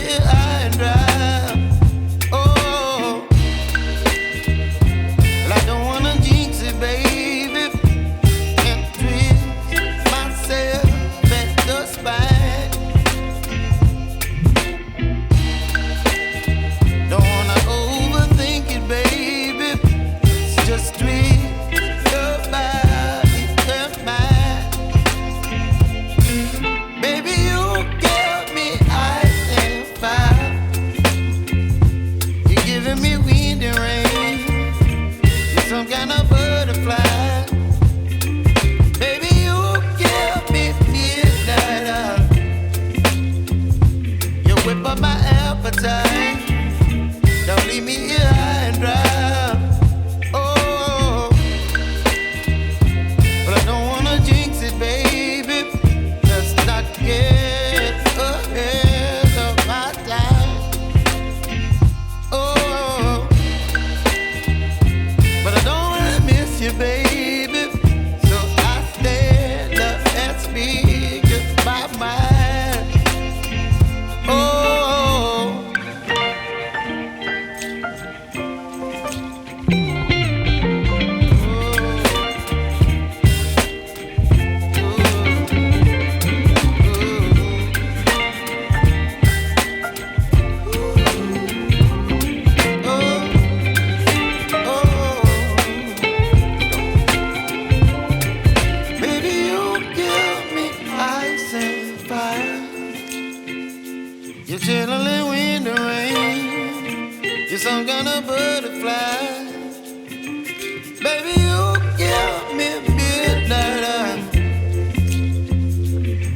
here high and dry. Oh, well, I don't wanna jinx it, baby, and twist myself at the spine. Don't wanna overthink it, baby. It's just twist your body and mine. Baby, you give me ice and fire. You're giving me wind and rain. You're some kind of butterfly. Baby, you give me midnight. You whip up my appetite. Don't leave me here high and dry. Oh, but I don't wanna jinx it, baby. Let's not get ahead of my time. Oh, but I don't wanna miss you, baby. So I stand up and speak my mind. Oh. Baby, you give me ice and fire. You're chilling wind and rain. You're some kind of butterfly. Baby, you give me midnight.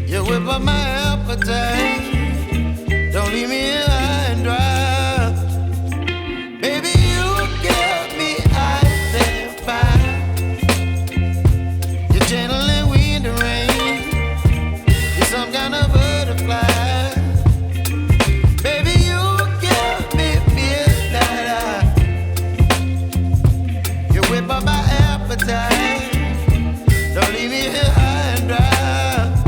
You whip up my appetite.